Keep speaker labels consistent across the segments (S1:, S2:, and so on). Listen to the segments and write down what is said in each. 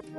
S1: Hello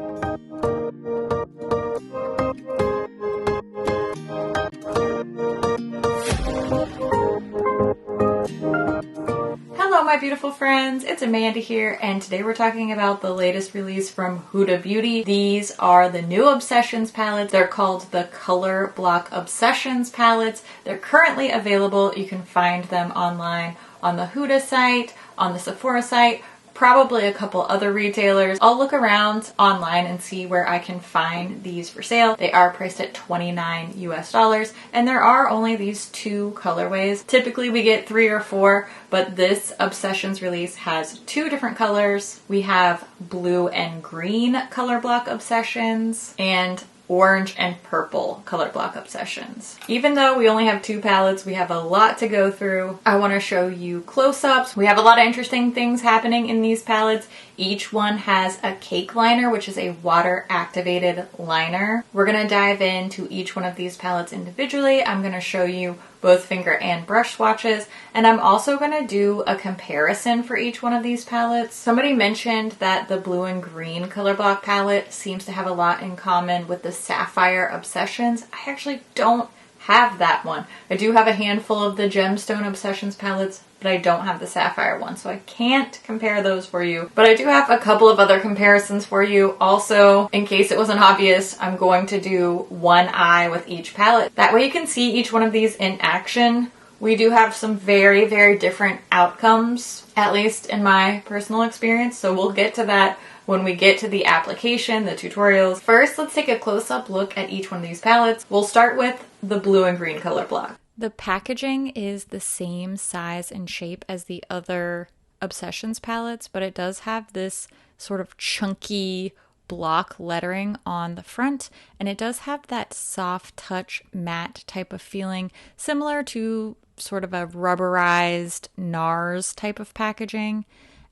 S1: my beautiful friends, it's Amanda here, and today we're talking about the latest release from Huda Beauty. These are the new Obsessions palettes. They're called the Color Block Obsessions palettes. They're currently available. You can find them online on the Huda site, on the Sephora site, probably a couple other retailers. I'll look around online and see where I can find these for sale. They are priced at $29 US, and there are only these two colorways. Typically we get 3 or 4, but this Obsessions release has 2 different colors. We have blue and green color block Obsessions and orange and purple color block Obsessions. Even though we only have 2 palettes, we have a lot to go through. I want to show you close-ups. We have a lot of interesting things happening in these palettes. Each one has a cake liner, which is a water activated liner. We're going to dive into each one of these palettes individually. I'm going to show you both finger and brush swatches, and I'm also going to do a comparison for each one of these palettes. Somebody mentioned that the blue and green color block palette seems to have a lot in common with the Sapphire Obsessions. I actually don't have that one. I do have a handful of the Gemstone Obsessions palettes, but I don't have the Sapphire one, so I can't compare those for you. But I do have a couple of other comparisons for you. Also, in case it wasn't obvious, I'm going to do one eye with each palette. That way you can see each one of these in action. We do have some very, very different outcomes, at least in my personal experience, so we'll get to that when we get to the application, the tutorials. First, let's take a close-up look at each one of these palettes. We'll start with the blue and green color block. The packaging is the same size and shape as the other Obsessions palettes, but it does have this sort of chunky block lettering on the front, and it does have that soft touch matte type of feeling, similar to sort of a rubberized NARS type of packaging.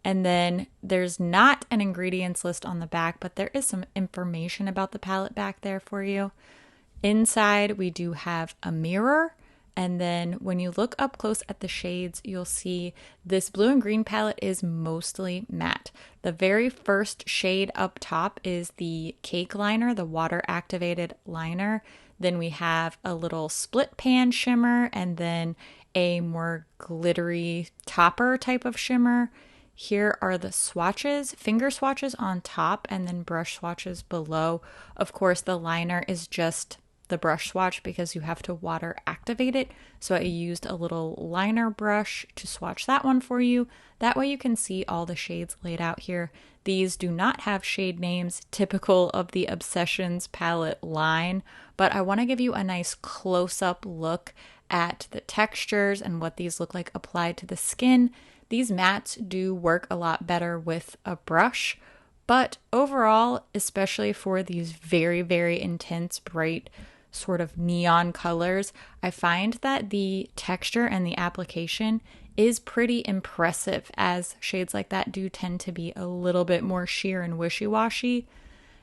S1: And then there's not an ingredients list on the back, but there is some information about the palette back there for you. Inside, we do have a mirror. And then when you look up close at the shades, you'll see this blue and green palette is mostly matte. The very first shade up top is the cake liner, the water activated liner. Then we have a little split pan shimmer and then a more glittery topper type of shimmer. Here are the swatches, finger swatches on top and then brush swatches below. Of course, the liner is just the brush swatch because you have to water activate it. So I used a little liner brush to swatch that one for you. That way you can see all the shades laid out here. These do not have shade names typical of the Obsessions palette line, but I want to give you a nice close-up look at the textures and what these look like applied to the skin. These mattes do work a lot better with a brush, but overall, especially for these very, very intense, bright, sort of neon colors, I find that the texture and the application is pretty impressive, as shades like that do tend to be a little bit more sheer and wishy-washy.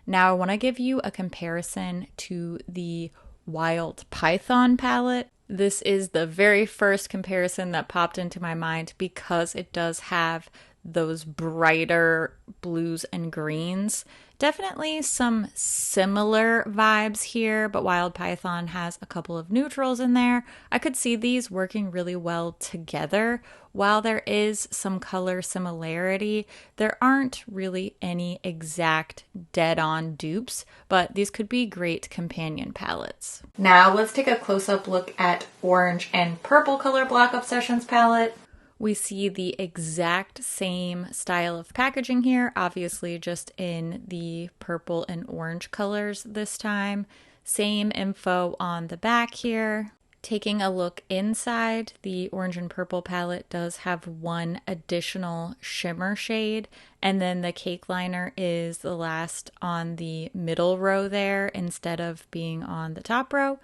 S1: Now I want to give you a comparison to the Wild Python palette. This is the very first comparison that popped into my mind because it does have those brighter blues and greens. Definitely some similar vibes here, but Wild Python has a couple of neutrals in there. I could see these working really well together. While there is some color similarity, there aren't really any exact dead-on dupes, but these could be great companion palettes. Now let's take a close-up look at orange and purple color block Obsessions palette. We see the exact same style of packaging here, obviously just in the purple and orange colors this time. Same info on the back here. Taking a look inside, the orange and purple palette does have one additional shimmer shade, and then the cake liner is the last on the middle row there instead of being on the top row.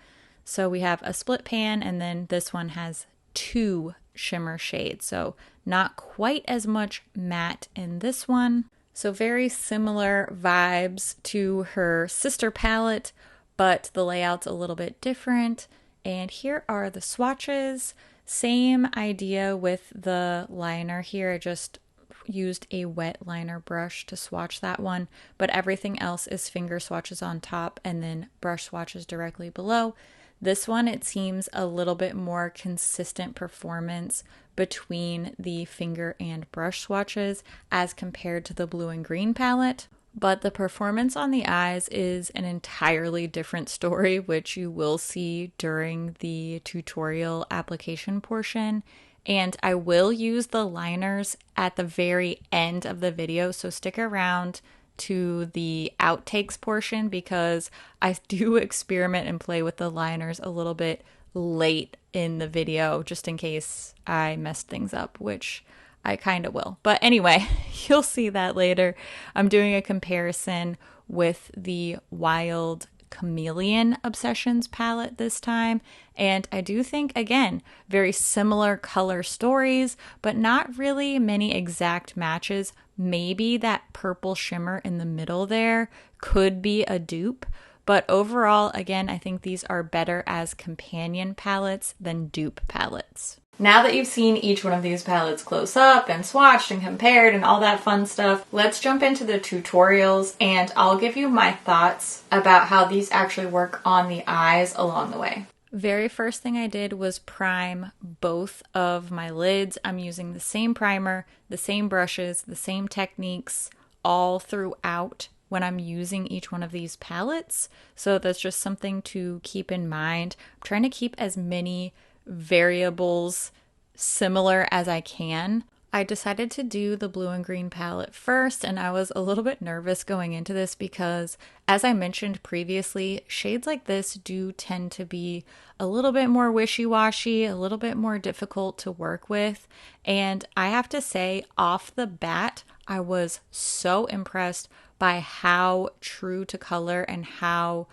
S1: So we have a split pan, and then this one has 2 shimmer shades, so not quite as much matte in this one. So very similar vibes to her sister palette, but the layout's a little bit different. And here are the swatches. Same idea with the liner here. I just used a wet liner brush to swatch that one, but everything else is finger swatches on top and then brush swatches directly below. This one, it seems a little bit more consistent performance between the finger and brush swatches as compared to the blue and green palette. But the performance on the eyes is an entirely different story, which you will see during the tutorial application portion. And I will use the liners at the very end of the video, so stick around to the outtakes portion because I do experiment and play with the liners a little bit late in the video just in case I messed things up, which I kind of will. But anyway, you'll see that later. I'm doing a comparison with the Wild Chameleon Obsessions palette this time, and I do think, again, very similar color stories, but not really many exact matches. Maybe that purple shimmer in the middle there could be a dupe, but overall, again, I think these are better as companion palettes than dupe palettes. Now that you've seen each one of these palettes close up and swatched and compared and all that fun stuff, let's jump into the tutorials and I'll give you my thoughts about how these actually work on the eyes along the way. Very first thing I did was prime both of my lids. I'm using the same primer, the same brushes, the same techniques all throughout when I'm using each one of these palettes. So that's just something to keep in mind. I'm trying to keep as many variables similar as I can. I decided to do the blue and green palette first, and I was a little bit nervous going into this because, as I mentioned previously, shades like this do tend to be a little bit more wishy-washy, a little bit more difficult to work with, and I have to say, off the bat, I was so impressed by how true to color and how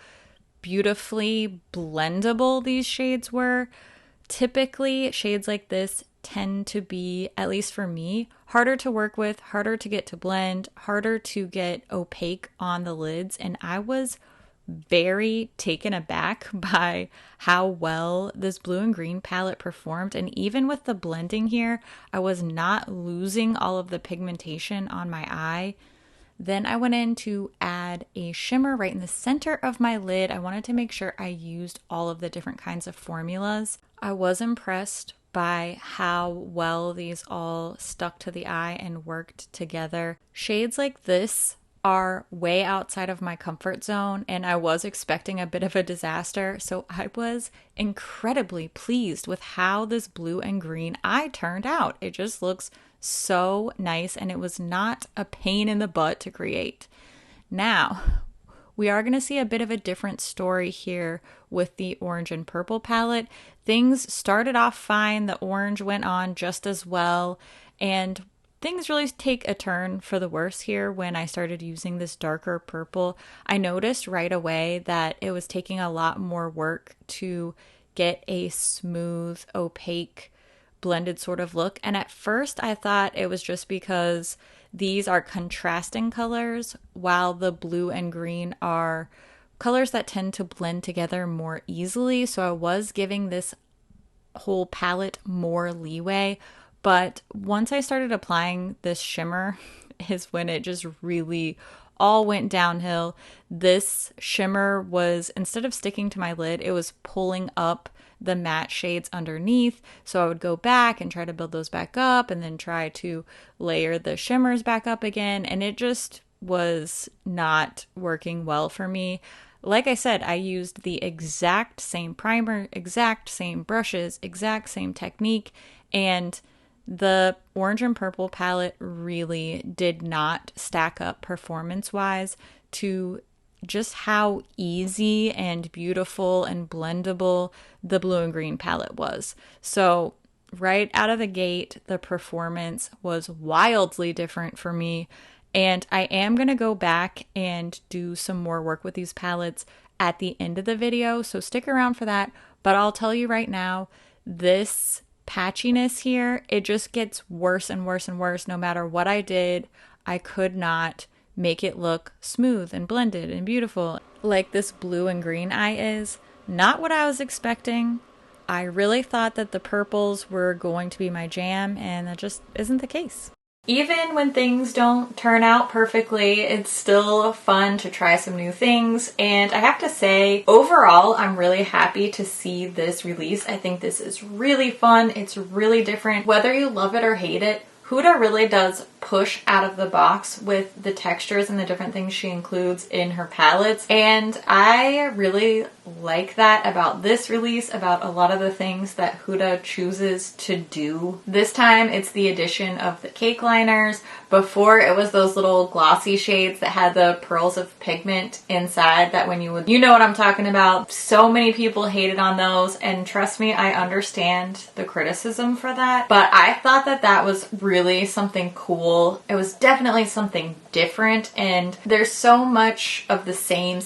S1: beautifully blendable these shades were. Typically, shades like this tend to be, at least for me, harder to work with, harder to get to blend, harder to get opaque on the lids, and I was very taken aback by how well this blue and green palette performed. And even with the blending here, I was not losing all of the pigmentation on my eye. Then I went in to add a shimmer right in the center of my lid. I wanted to make sure I used all of the different kinds of formulas. I was impressed by how well these all stuck to the eye and worked together. Shades like this are way outside of my comfort zone, and I was expecting a bit of a disaster, so I was incredibly pleased with how this blue and green eye turned out. It just looks so nice, and it was not a pain in the butt to create. Now, we are going to see a bit of a different story here with the orange and purple palette. Things started off fine, the orange went on just as well, and things really take a turn for the worse here when I started using this darker purple. I noticed right away that it was taking a lot more work to get a smooth, opaque, blended sort of look. And at first I thought it was just because these are contrasting colors, while the blue and green are colors that tend to blend together more easily. So I was giving this whole palette more leeway. But once I started applying this shimmer is when it just really all went downhill. This shimmer was, instead of sticking to my lid, it was pulling up the matte shades underneath. So I would go back and try to build those back up and then try to layer the shimmers back up again. And it just was not working well for me. Like I said, I used the exact same primer, exact same brushes, exact same technique, and the orange and purple palette really did not stack up performance-wise to just how easy and beautiful and blendable the blue and green palette was. So right out of the gate, the performance was wildly different for me. And I am going to go back and do some more work with these palettes at the end of the video, so stick around for that. But I'll tell you right now, this patchiness here, it just gets worse and worse and worse. No matter what I did, I could not make it look smooth and blended and beautiful like this blue and green eye is. Not what I was expecting. I really thought that the purples were going to be my jam, and that just isn't the case. Even when things don't turn out perfectly, it's still fun to try some new things. And I have to say, overall, I'm really happy to see this release. I think this is really fun. It's really different. Whether you love it or hate it, Huda really does push out of the box with the textures and the different things she includes in her palettes. And I really like that about this release, about a lot of the things that Huda chooses to do. This time it's the addition of the cake liners. Before it was those little glossy shades that had the pearls of pigment inside that when you know what I'm talking about. So many people hated on those, and trust me, I understand the criticism for that. But I thought that that was really something cool. It was definitely something different, and there's so much of the same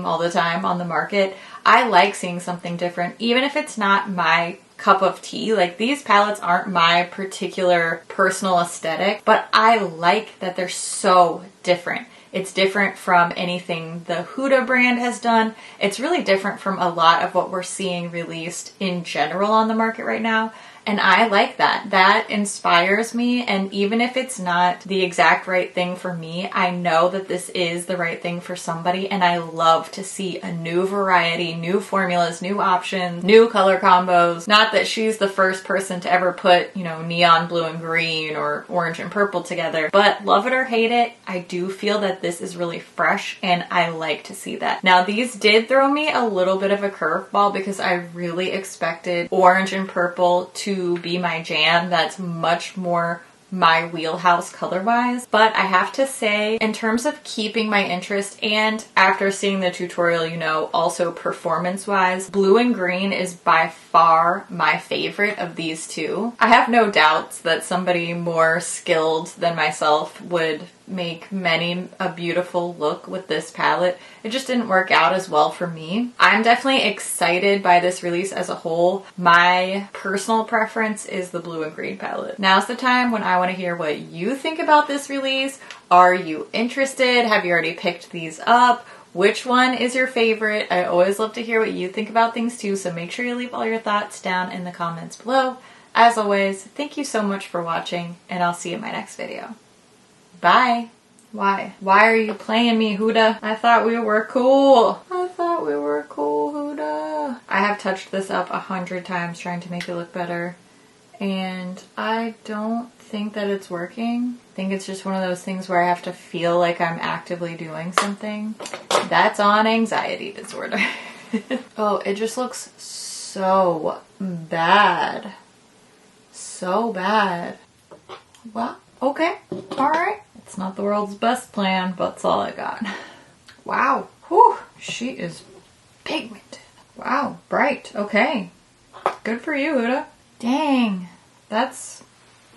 S1: all the time on the market. I like seeing something different, even if it's not my cup of tea. Like, these palettes aren't my particular personal aesthetic, but I like that they're so different. It's different from anything the Huda brand has done. It's really different from a lot of what we're seeing released in general on the market right now. And I like that. That inspires me. And even if it's not the exact right thing for me, I know that this is the right thing for somebody. And I love to see a new variety, new formulas, new options, new color combos. Not that she's the first person to ever put, neon blue and green or orange and purple together. But love it or hate it, I do feel that this is really fresh, and I like to see that. Now, these did throw me a little bit of a curveball because I really expected orange and purple to be my jam. That's much more my wheelhouse color-wise. But I have to say, in terms of keeping my interest, and after seeing the tutorial, also performance-wise, blue and green is by far my favorite of these two. I have no doubts that somebody more skilled than myself would make many a beautiful look with this palette. It just didn't work out as well for me. I'm definitely excited by this release as a whole. My personal preference is the blue and green palette. Now's the time when I want to hear what you think about this release. Are you interested? Have you already picked these up? Which one is your favorite? I always love to hear what you think about things too, so make sure you leave all your thoughts down in the comments below. As always, thank you so much for watching, and I'll see you in my next video. Bye. Why? Why are you playing me, Huda? I thought we were cool. I thought we were cool, Huda. I have touched this up 100 times trying to make it look better, and I don't think that it's working. I think it's just one of those things where I have to feel like I'm actively doing something. That's on anxiety disorder. Oh, it just looks so bad. So bad. Well, okay. Alright. It's not the world's best plan, but it's all I got. Wow. Whew. She is pigmented. Wow. Bright. Okay. Good for you, Huda. Dang. That's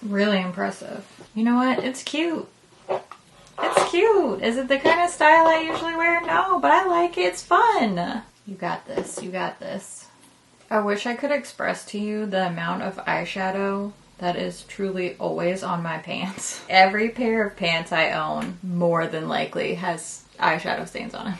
S1: really impressive. You know what? It's cute. It's cute. Is it the kind of style I usually wear? No, but I like it. It's fun. You got this. You got this. I wish I could express to you the amount of eyeshadow that is truly always on my pants. Every pair of pants I own more than likely has eyeshadow stains on it.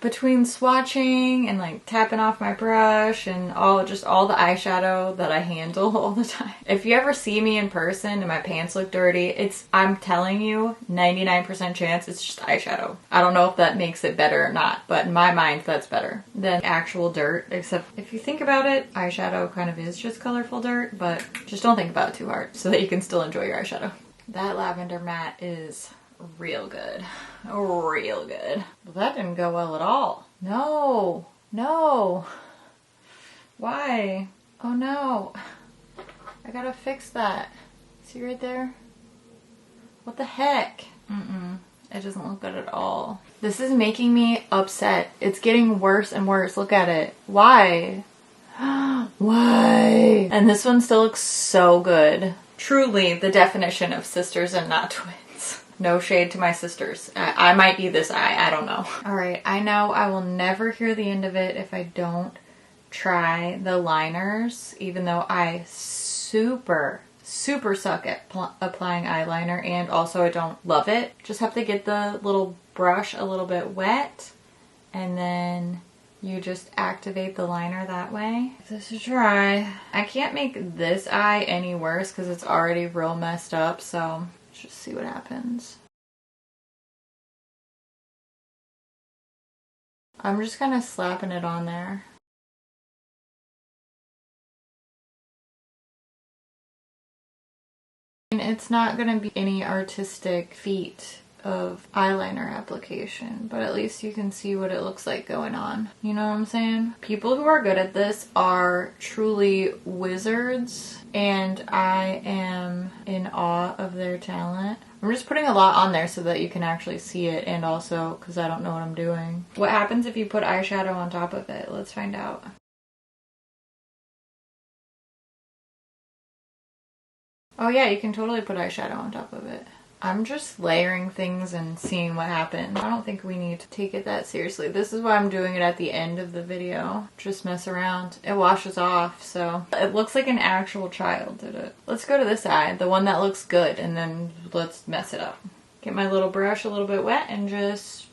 S1: Between swatching and like tapping off my brush and all the eyeshadow that I handle all the time. If you ever see me in person and my pants look dirty, I'm telling you, 99% chance it's just eyeshadow. I don't know if that makes it better or not, but in my mind that's better than actual dirt. Except if you think about it, eyeshadow kind of is just colorful dirt, but just don't think about it too hard so that you can still enjoy your eyeshadow. That lavender matte is real good. Real good. Well, that didn't go well at all. No. No. Why? Oh no. I gotta fix that. See right there? What the heck? It doesn't look good at all. This is making me upset. It's getting worse and worse. Look at it. Why? Why? And this one still looks so good. Truly the definition of sisters and not twins. No shade to my sisters. I might be this eye. I don't know. Alright, I know I will never hear the end of it if I don't try the liners, even though I super suck at applying eyeliner, and also I don't love it. Just have to get the little brush a little bit wet, and then you just activate the liner that way. Give this a try. I can't make this eye any worse because it's already real messed up, so Let's just see what happens. I'm just kind of slapping it on there. And it's not going to be any artistic feat of eyeliner application, but at least you can see what it looks like going on. You know what I'm saying? People who are good at this are truly wizards, and I am in awe of their talent. I'm just putting a lot on there so that you can actually see it, and also because I don't know what I'm doing. What happens if you put eyeshadow on top of it? Let's find out. Oh yeah, you can totally put eyeshadow on top of it. I'm just layering things and seeing what happens. I don't think we need to take it that seriously. This is why I'm doing it at the end of the video. Just mess around. It washes off, so it looks like an actual child did it. Let's go to this eye, the one that looks good, and then let's mess it up. Get my little brush a little bit wet and just...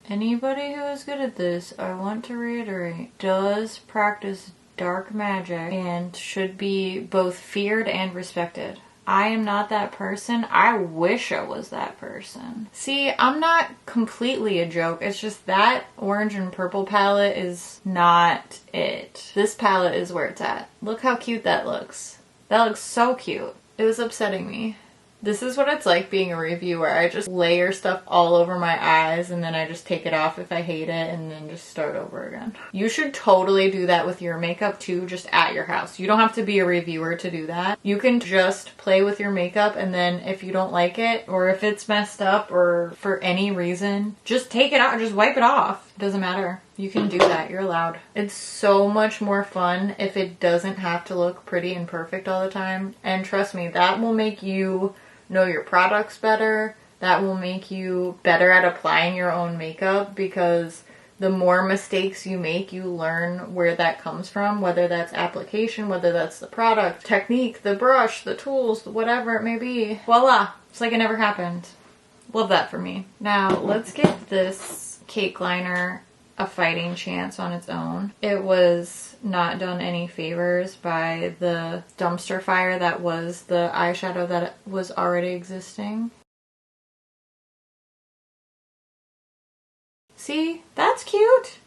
S1: Anybody who is good at this, I want to reiterate, does practice dark magic and should be both feared and respected. I am not that person. I wish I was that person. See, I'm not completely a joke. It's just that orange and purple palette is not it. This palette is where it's at. Look how cute that looks. That looks so cute. It was upsetting me. This is what it's like being a reviewer. I just layer stuff all over my eyes and then I just take it off if I hate it and then just start over again. You should totally do that with your makeup too, just at your house. You don't have to be a reviewer to do that. You can just play with your makeup, and then if you don't like it or if it's messed up or for any reason, just take it out, just wipe it off. It doesn't matter. You can do that. You're allowed. It's so much more fun if it doesn't have to look pretty and perfect all the time. And trust me, that will make you know your products better. That will make you better at applying your own makeup, because the more mistakes you make, you learn where that comes from, whether that's application, whether that's the product, technique, the brush, the tools, whatever it may be. Voila! It's like it never happened. Love that for me. Now let's give this cake liner a fighting chance on its own. It was not done any favors by the dumpster fire that was the eyeshadow that was already existing. See? That's cute!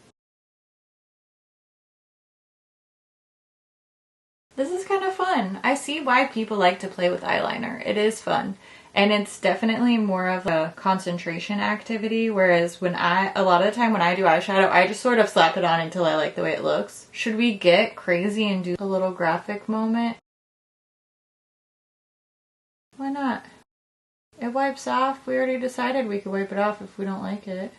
S1: This is kind of fun. I see why people like to play with eyeliner. It is fun. And it's definitely more of a concentration activity, whereas when a lot of the time when I do eyeshadow, I just sort of slap it on until I like the way it looks. Should we get crazy and do a little graphic moment? Why not? It wipes off. We already decided we could wipe it off if we don't like it.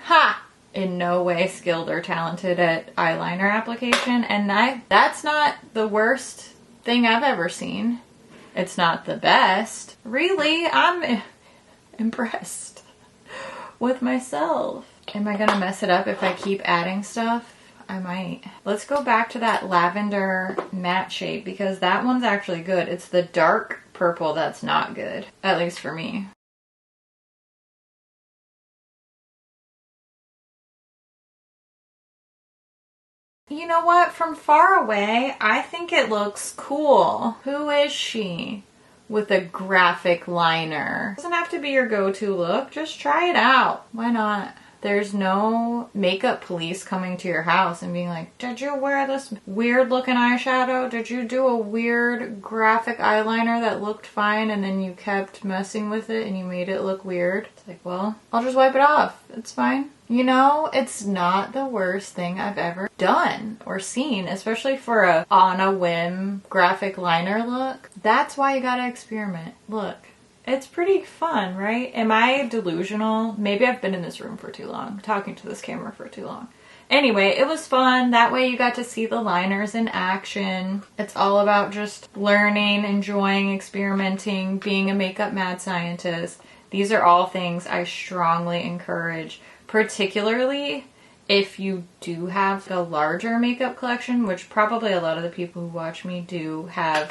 S1: Ha! In no way skilled or talented at eyeliner application, and that's not the worst thing I've ever seen. It's not the best. Really, I'm impressed with myself. Am I gonna mess it up if I keep adding stuff? I might. Let's go back to that lavender matte shade, because that one's actually good. It's the dark purple that's not good, at least for me. You know what? From far away, I think it looks cool. Who is she with a graphic liner? Doesn't have to be your go-to look. Just try it out. Why not? There's no makeup police coming to your house and being like, did you wear this weird looking eyeshadow? Did you do a weird graphic eyeliner that looked fine and then you kept messing with it and you made it look weird? It's like, well, I'll just wipe it off. It's fine. You know, it's not the worst thing I've ever done or seen, especially for a on a whim graphic liner look. That's why you gotta experiment. Look. It's pretty fun, right? Am I delusional? Maybe I've been in this room for too long, talking to this camera for too long. Anyway, it was fun. That way you got to see the liners in action. It's all about just learning, enjoying, experimenting, being a makeup mad scientist. These are all things I strongly encourage, particularly if you do have a larger makeup collection, which probably a lot of the people who watch me do have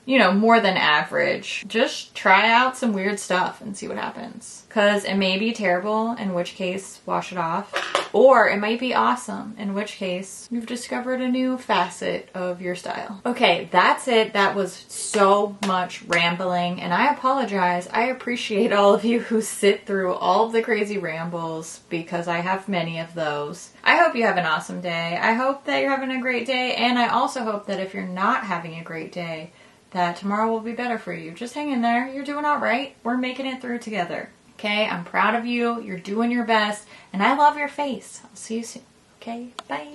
S1: you know, more than average. Just try out some weird stuff and see what happens. Because it may be terrible, in which case wash it off. Or it might be awesome, in which case you've discovered a new facet of your style. Okay, that's it. That was so much rambling, and I apologize. I appreciate all of you who sit through all of the crazy rambles, because I have many of those. I hope you have an awesome day. I hope that you're having a great day, and I also hope that if you're not having a great day, that tomorrow will be better for you. Just hang in there. You're doing all right. We're making it through together. Okay, I'm proud of you. You're doing your best, and I love your face. I'll see you soon. Okay, bye.